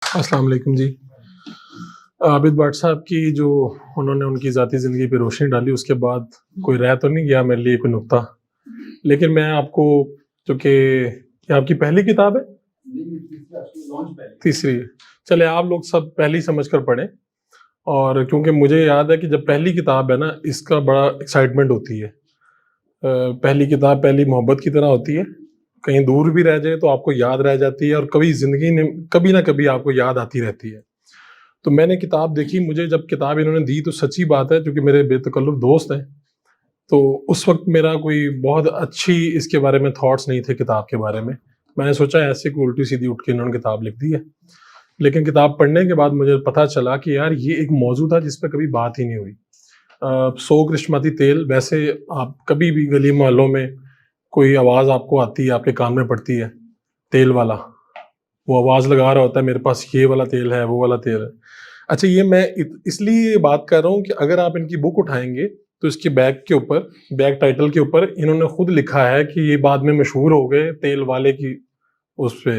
السلام علیکم جی. عابد بٹ صاحب کی جو انہوں نے ان کی ذاتی زندگی پہ روشنی ڈالی، اس کے بعد کوئی رہ تو نہیں گیا میرے لیے کوئی نقطہ، لیکن میں آپ کو، چونکہ یہ آپ کی پہلی کتاب ہے، تیسری، چلے آپ لوگ سب پہلی سمجھ کر پڑھیں. اور کیونکہ مجھے یاد ہے کہ جب پہلی کتاب ہے نا، اس کا بڑا ایکسائٹمنٹ ہوتی ہے. پہلی کتاب پہلی محبت کی طرح ہوتی ہے، کہیں دور بھی رہ جائے تو آپ کو یاد رہ جاتی ہے، اور کبھی زندگی میں کبھی نہ کبھی آپ کو یاد آتی رہتی ہے. تو میں نے کتاب دیکھی، مجھے جب کتاب انہوں نے دی تو سچی بات ہے، چونکہ میرے بے تکلف دوست ہیں، تو اس وقت میرا کوئی بہت اچھی اس کے بارے میں تھاٹس نہیں تھے کتاب کے بارے میں. میں نے سوچا ایسے کوئی الٹی سیدھی اٹھ کے انہوں نے کتاب لکھ دی ہے. لیکن کتاب پڑھنے کے بعد مجھے پتہ چلا کہ یار یہ ایک موضوع تھا جس پہ کبھی بات ہی نہیں ہوئی. 100 کرشماتی تیل، ویسے آپ کبھی بھی گلی محلوں میں کوئی آواز آپ کو آتی ہے، آپ کے کان میں پڑتی ہے، تیل والا وہ آواز لگا رہا ہوتا ہے میرے پاس یہ والا تیل ہے، وہ والا تیل ہے. اچھا، یہ میں اس لیے بات کر رہا ہوں کہ اگر آپ ان کی بک اٹھائیں گے تو اس کے بیک کے اوپر، بیک ٹائٹل کے اوپر انہوں نے خود لکھا ہے کہ یہ بعد میں مشہور ہو گئے تیل والے کی اس پہ،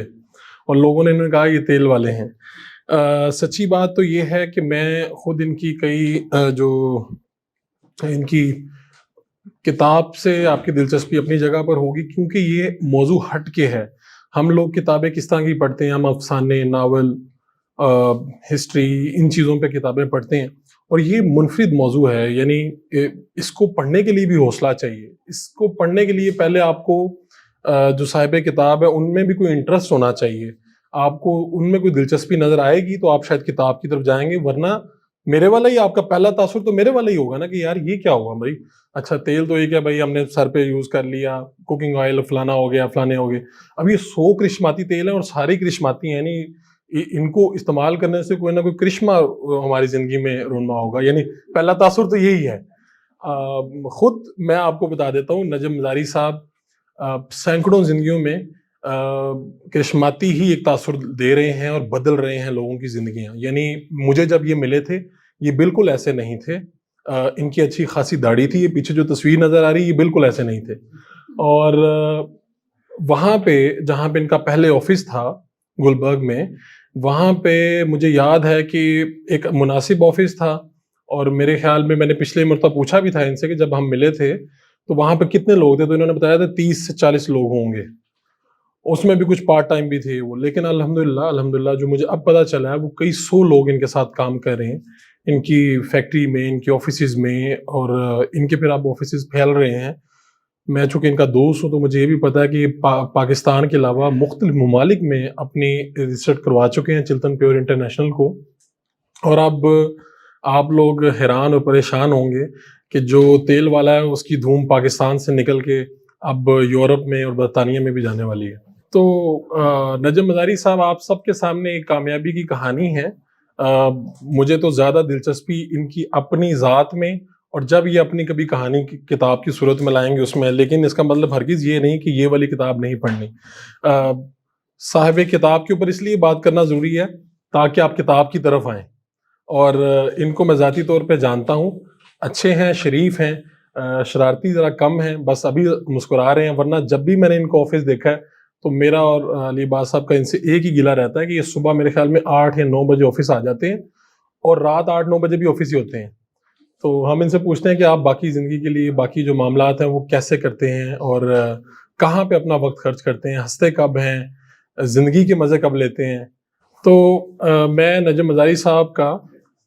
اور لوگوں نے انہوں نے کہا یہ تیل والے ہیں. سچی بات تو یہ ہے کہ میں خود ان کی کئی جو ان کی کتاب سے آپ کی دلچسپی اپنی جگہ پر ہوگی، کیونکہ یہ موضوع ہٹ کے ہے. ہم لوگ کتابیں کس طرح کی پڑھتے ہیں؟ ہم افسانے، ناول، ہسٹری، ان چیزوں پہ کتابیں پڑھتے ہیں، اور یہ منفرد موضوع ہے. یعنی اس کو پڑھنے کے لیے بھی حوصلہ چاہیے. اس کو پڑھنے کے لیے پہلے آپ کو جو صاحب کتاب ہے ان میں بھی کوئی انٹرسٹ ہونا چاہیے. آپ کو ان میں کوئی دلچسپی نظر آئے گی تو آپ شاید کتاب کی طرف جائیں گے، ورنہ میرے والا ہی آپ کا پہلا تاثر تو میرے والا ہی ہوگا نا کہ یار یہ کیا ہوا بھائی. اچھا تیل تو یہ کیا بھائی، ہم نے سر پہ یوز کر لیا، کوکنگ آئل فلانا ہو گیا، فلانے ہو گئے. اب یہ 100 کرشماتی تیل ہیں اور ساری کرشماتی ہیں، یعنی ان کو استعمال کرنے سے کوئی نہ کوئی کرشمہ ہماری زندگی میں رونما ہوگا. یعنی پہلا تاثر تو یہی ہے. خود میں آپ کو بتا دیتا ہوں، نجم مزاری صاحب سینکڑوں زندگیوں میں کرشماتی ہی ایک تاثر دے رہے ہیں اور بدل رہے ہیں لوگوں کی زندگیاں. یعنی مجھے جب یہ ملے تھے یہ بالکل ایسے نہیں تھے. ان کی اچھی خاصی داڑھی تھی، یہ پیچھے جو تصویر نظر آ رہی ہے یہ بالکل ایسے نہیں تھے. اور وہاں پہ جہاں پہ ان کا پہلے آفس تھا گلبرگ میں، وہاں پہ مجھے یاد ہے کہ ایک مناسب آفس تھا. اور میرے خیال میں نے پچھلے مرتبہ پوچھا بھی تھا ان سے کہ جب ہم ملے تھے تو وہاں پہ کتنے لوگ تھے، تو انہوں نے بتایا تھا 30 سے 40 لوگ ہوں گے. اس میں بھی کچھ پارٹ ٹائم بھی تھے وہ. لیکن الحمدللہ جو مجھے اب پتہ چلا ہے وہ کئی 100 لوگ ان کے ساتھ کام کر رہے ہیں، ان کی فیکٹری میں، ان کے آفیسز میں، اور ان کے پھر اب آفیسز پھیل رہے ہیں. میں چونکہ ان کا دوست ہوں تو مجھے یہ بھی پتا ہے کہ پاکستان کے علاوہ مختلف ممالک میں اپنی رجسٹرڈ کروا چکے ہیں چلتن پیور انٹرنیشنل کو. اور اب آپ لوگ حیران اور پریشان ہوں گے کہ جو تیل والا ہے اس کی دھوم پاکستان سے نکل کے اب یورپ میں اور برطانیہ میں بھی جانے والی ہے. تو نجم مزاری صاحب، آپ سب کے سامنے ایک کامیابی کی کہانی ہے. مجھے تو زیادہ دلچسپی ان کی اپنی ذات میں، اور جب یہ اپنی کبھی کہانی کی کتاب کی صورت میں لائیں گے اس میں. لیکن اس کا مطلب ہرگز یہ نہیں کہ یہ والی کتاب نہیں پڑھنی. صاحب کتاب کے اوپر اس لیے بات کرنا ضروری ہے تاکہ آپ کتاب کی طرف آئیں. اور ان کو میں ذاتی طور پہ جانتا ہوں، اچھے ہیں، شریف ہیں، شرارتی ذرا کم ہیں، بس ابھی مسکرا رہے ہیں. ورنہ جب بھی میں نے ان کو آفس دیکھا ہے تو میرا اور علی باز صاحب کا ان سے ایک ہی گلہ رہتا ہے کہ یہ صبح میرے خیال میں 8 یا 9 بجے آفس آ جاتے ہیں، اور رات 8-9 بجے بھی آفس ہی ہوتے ہیں. تو ہم ان سے پوچھتے ہیں کہ آپ باقی زندگی کے لیے باقی جو معاملات ہیں وہ کیسے کرتے ہیں، اور کہاں پہ اپنا وقت خرچ کرتے ہیں، ہنستے کب ہیں، زندگی کے مزے کب لیتے ہیں. تو میں نجم مزاری صاحب کا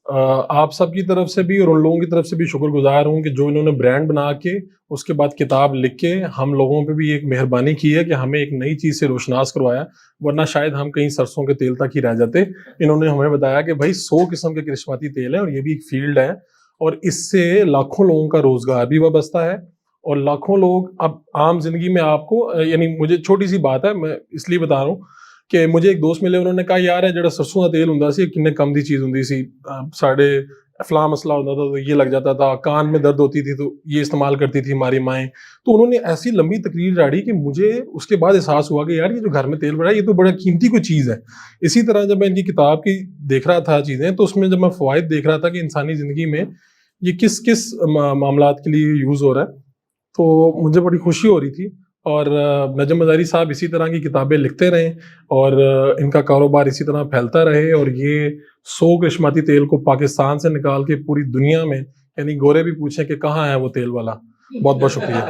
آپ سب کی طرف سے بھی اور ان لوگوں کی طرف سے بھی شکر گزار ہوں کہ جو انہوں نے برانڈ بنا کے اس کے بعد کتاب لکھ کے ہم لوگوں پہ بھی ایک مہربانی کی ہے کہ ہمیں ایک نئی چیز سے روشناس کروایا، ورنہ شاید ہم کہیں سرسوں کے تیل تک ہی رہ جاتے. انہوں نے ہمیں بتایا کہ بھائی 100 قسم کے کرشماتی تیل ہیں اور یہ بھی ایک فیلڈ ہے، اور اس سے لاکھوں لوگوں کا روزگار بھی وابستہ ہے. اور لاکھوں لوگ اب عام زندگی میں آپ کو، یعنی مجھے چھوٹی سی بات ہے، میں اس لیے بتا رہا ہوں کہ مجھے ایک دوست ملے، انہوں نے کہا یار جڑا سرسوں کا تیل ہوندا سی کنے کم دی چیز ہوندی سی، ساڑھے فلاں مسئلہ ہوتا تھا تو یہ لگ جاتا تھا، کان میں درد ہوتی تھی تو یہ استعمال کرتی تھی ہماری مائیں. تو انہوں نے ایسی لمبی تقریر ڈاڑی کہ مجھے اس کے بعد احساس ہوا کہ یار یہ جو گھر میں تیل پڑا ہے یہ تو بڑا قیمتی کوئی چیز ہے. اسی طرح جب میں ان کی کتاب کی دیکھ رہا تھا چیزیں، تو اس میں جب میں فوائد دیکھ رہا تھا کہ انسانی زندگی میں یہ کس کس معاملات کے لیے یوز ہو رہا ہے، تو مجھے بڑی خوشی ہو رہی تھی. اور نجم ہزاری صاحب اسی طرح کی کتابیں لکھتے رہیں اور ان کا کاروبار اسی طرح پھیلتا رہے، اور یہ سوگ ریشماتی تیل کو پاکستان سے نکال کے پوری دنیا میں، یعنی گورے بھی پوچھیں کہ کہاں ہے وہ تیل والا. بہت بہت شکریہ.